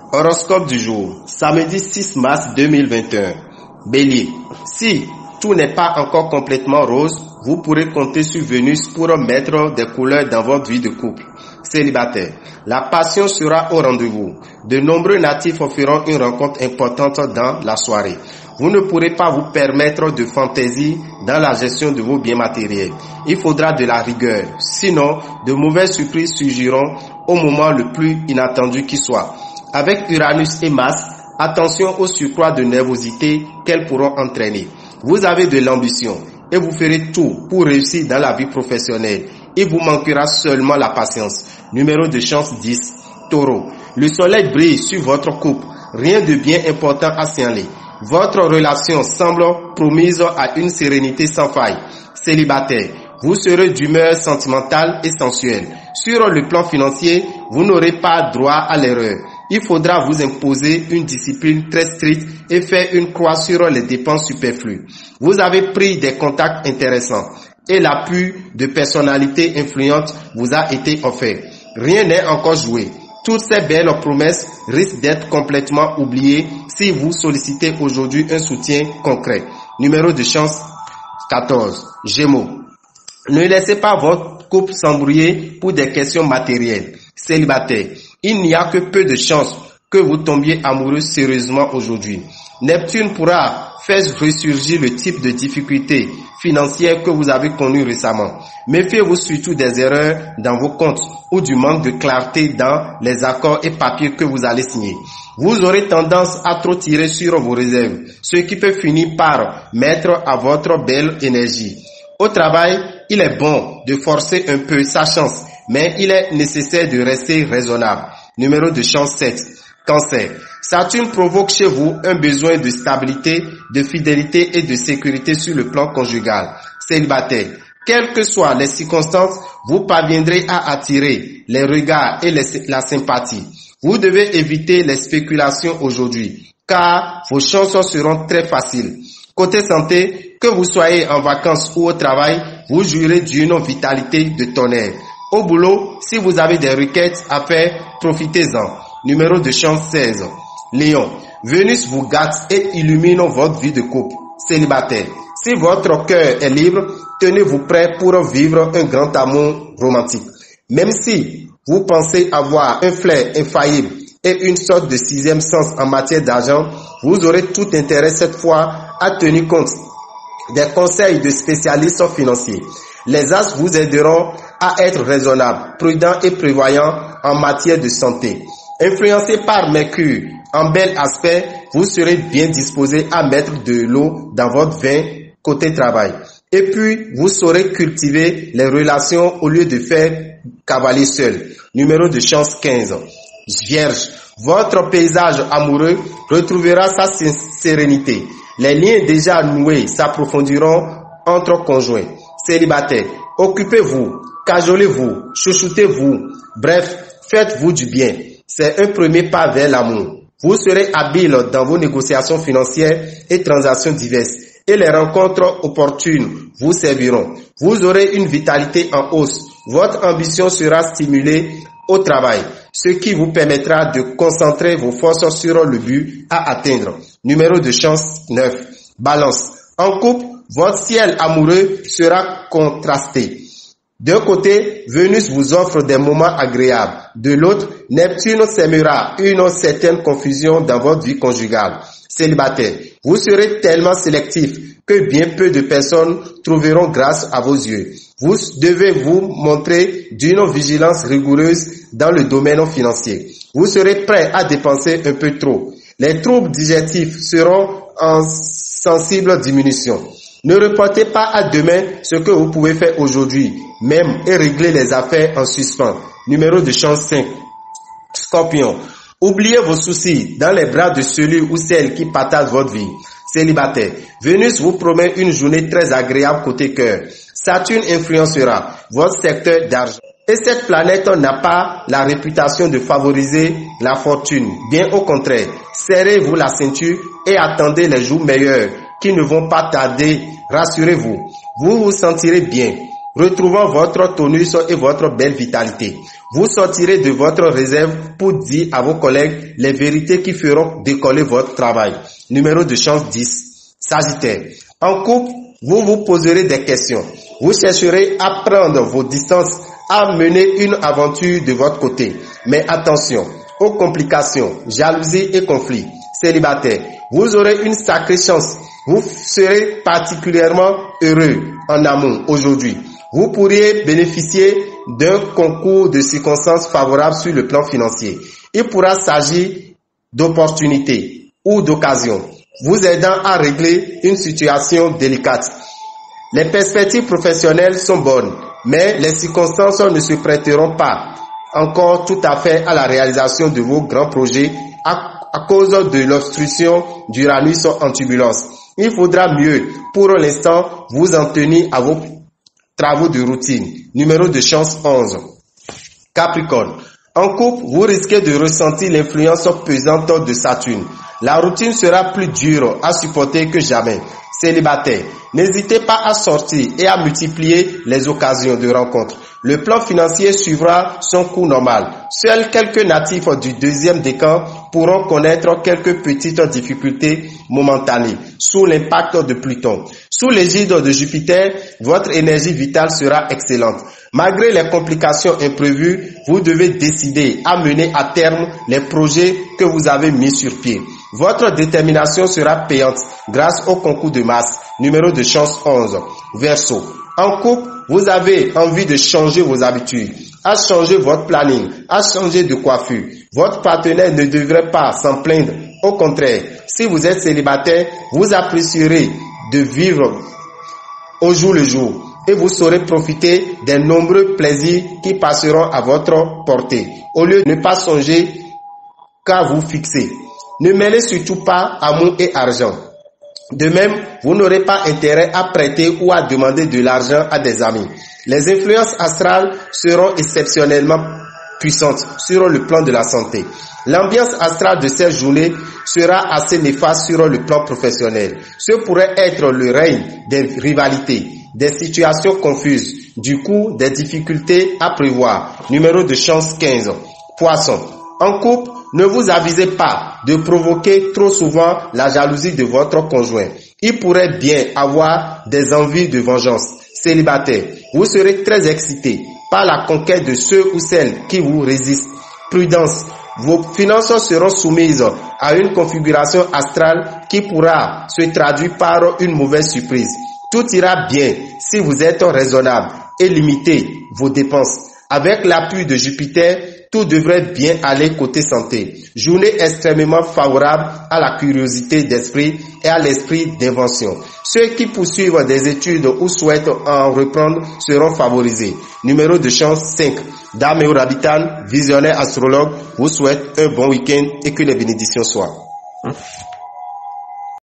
Horoscope du jour, samedi 6 mars 2021. Bélier, si tout n'est pas encore complètement rose, vous pourrez compter sur Vénus pour mettre des couleurs dans votre vie de couple. Célibataire, la passion sera au rendez-vous. De nombreux natifs feront une rencontre importante dans la soirée. Vous ne pourrez pas vous permettre de fantaisie dans la gestion de vos biens matériels. Il faudra de la rigueur, sinon de mauvaises surprises surgiront au moment le plus inattendu qui soit. Avec Uranus et Mars, attention au surcroît de nervosité qu'elles pourront entraîner. Vous avez de l'ambition et vous ferez tout pour réussir dans la vie professionnelle. Il vous manquera seulement la patience. Numéro de chance 10, Taureau. Le soleil brille sur votre couple. Rien de bien important à signaler. Votre relation semble promise à une sérénité sans faille. Célibataire, vous serez d'humeur sentimentale et sensuelle. Sur le plan financier, vous n'aurez pas droit à l'erreur. Il faudra vous imposer une discipline très stricte et faire une croix sur les dépenses superflues. Vous avez pris des contacts intéressants et l'appui de personnalités influentes vous a été offert. Rien n'est encore joué. Toutes ces belles promesses risquent d'être complètement oubliées si vous sollicitez aujourd'hui un soutien concret. Numéro de chance 14, Gémeaux. Ne laissez pas votre couple s'embrouiller pour des questions matérielles. Célibataire, il n'y a que peu de chances que vous tombiez amoureux sérieusement aujourd'hui. Neptune pourra faire ressurgir le type de difficultés financières que vous avez connues récemment. Méfiez-vous surtout des erreurs dans vos comptes ou du manque de clarté dans les accords et papiers que vous allez signer. Vous aurez tendance à trop tirer sur vos réserves, ce qui peut finir par mettre à votre belle énergie. Au travail, il est bon de forcer un peu sa chance, mais il est nécessaire de rester raisonnable. Numéro de chance 7, Cancer. Saturne provoque chez vous un besoin de stabilité, de fidélité et de sécurité sur le plan conjugal. Célibataire, quelles que soient les circonstances, vous parviendrez à attirer les regards et la sympathie. Vous devez éviter les spéculations aujourd'hui, car vos chances seront très faciles. Côté santé, que vous soyez en vacances ou au travail, vous jouirez d'une vitalité de tonnerre. Au boulot, si vous avez des requêtes à faire, profitez-en. Numéro de chance 16. Lion. Vénus vous gâte et illumine votre vie de couple. Célibataire. Si votre cœur est libre, tenez-vous prêt pour vivre un grand amour romantique. Même si vous pensez avoir un flair infaillible et une sorte de sixième sens en matière d'argent, vous aurez tout intérêt cette fois à tenir compte des conseils de spécialistes financiers. Les as vous aideront à être raisonnable, prudent et prévoyant en matière de santé. Influencé par Mercure en bel aspect, vous serez bien disposé à mettre de l'eau dans votre vin côté travail. Et puis, vous saurez cultiver les relations au lieu de faire cavalier seul. Numéro de chance 15. Vierge, votre paysage amoureux retrouvera sa sérénité. Les liens déjà noués s'approfondiront entre conjoints. Célibataire, occupez-vous, cajolez-vous, chouchoutez-vous. Bref, faites-vous du bien. C'est un premier pas vers l'amour. Vous serez habile dans vos négociations financières et transactions diverses. Et les rencontres opportunes vous serviront. Vous aurez une vitalité en hausse. Votre ambition sera stimulée au travail, ce qui vous permettra de concentrer vos forces sur le but à atteindre. Numéro de chance 9. Balance. En couple, votre ciel amoureux sera contrasté. D'un côté, Vénus vous offre des moments agréables. De l'autre, Neptune sèmera une certaine confusion dans votre vie conjugale. Célibataire, vous serez tellement sélectif que bien peu de personnes trouveront grâce à vos yeux. Vous devez vous montrer d'une vigilance rigoureuse dans le domaine financier. Vous serez prêt à dépenser un peu trop. Les troubles digestifs seront en sensible diminution. Ne reportez pas à demain ce que vous pouvez faire aujourd'hui, même, et régler les affaires en suspens. Numéro de chance 5. Scorpion. Oubliez vos soucis dans les bras de celui ou celle qui partage votre vie. Célibataire. Vénus vous promet une journée très agréable côté cœur. Saturne influencera votre secteur d'argent. Et cette planète n'a pas la réputation de favoriser la fortune. Bien au contraire, serrez-vous la ceinture et attendez les jours meilleurs qui ne vont pas tarder. Rassurez-vous, vous vous sentirez bien, retrouvant votre tonus et votre belle vitalité. Vous sortirez de votre réserve pour dire à vos collègues les vérités qui feront décoller votre travail. Numéro de chance 10. Sagittaire. En couple, vous vous poserez des questions. Vous chercherez à prendre vos distances, à mener une aventure de votre côté. Mais attention aux complications, jalousie et conflits. Célibataire, vous aurez une sacrée chance. Vous serez particulièrement heureux en amour aujourd'hui. Vous pourriez bénéficier d'un concours de circonstances favorables sur le plan financier. Il pourra s'agir d'opportunités ou d'occasions, vous aidant à régler une situation délicate. Les perspectives professionnelles sont bonnes, mais les circonstances ne se prêteront pas encore tout à fait à la réalisation de vos grands projets à cause de l'obstruction d'Uranus en turbulence. Il faudra mieux, pour l'instant, vous en tenir à vos travaux de routine. Numéro de chance 11. Capricorne. En couple, vous risquez de ressentir l'influence pesante de Saturne. La routine sera plus dure à supporter que jamais. Célibataire, n'hésitez pas à sortir et à multiplier les occasions de rencontre. Le plan financier suivra son cours normal. Seuls quelques natifs du deuxième décan pourront connaître quelques petites difficultés momentanées sous l'impact de Pluton. Sous l'égide de Jupiter, votre énergie vitale sera excellente. Malgré les complications imprévues, vous devez décider à mener à terme les projets que vous avez mis sur pied. Votre détermination sera payante grâce au concours de Mars. Numéro de chance 11. Verseau. En couple, vous avez envie de changer vos habitudes, à changer votre planning, à changer de coiffure. Votre partenaire ne devrait pas s'en plaindre. Au contraire, si vous êtes célibataire, vous apprécierez de vivre au jour le jour et vous saurez profiter des nombreux plaisirs qui passeront à votre portée, au lieu de ne pas songer qu'à vous fixer. Ne mêlez surtout pas amour et argent. De même, vous n'aurez pas intérêt à prêter ou à demander de l'argent à des amis. Les influences astrales seront exceptionnellement puissantes sur le plan de la santé. L'ambiance astrale de cette journée sera assez néfaste sur le plan professionnel. Ce pourrait être le règne des rivalités, des situations confuses, du coup des difficultés à prévoir. Numéro de chance 15. Poisson. En couple, ne vous avisez pas de provoquer trop souvent la jalousie de votre conjoint. Il pourrait bien avoir des envies de vengeance. Célibataire, vous serez très excité par la conquête de ceux ou celles qui vous résistent. Prudence, vos finances seront soumises à une configuration astrale qui pourra se traduire par une mauvaise surprise. Tout ira bien si vous êtes raisonnable et limitez vos dépenses. Avec l'appui de Jupiter, tout devrait bien aller côté santé. Journée extrêmement favorable à la curiosité d'esprit et à l'esprit d'invention. Ceux qui poursuivent des études ou souhaitent en reprendre seront favorisés. Numéro de chance 5. Dame et Rabitan, visionnaire astrologue, vous souhaite un bon week-end et que les bénédictions soient.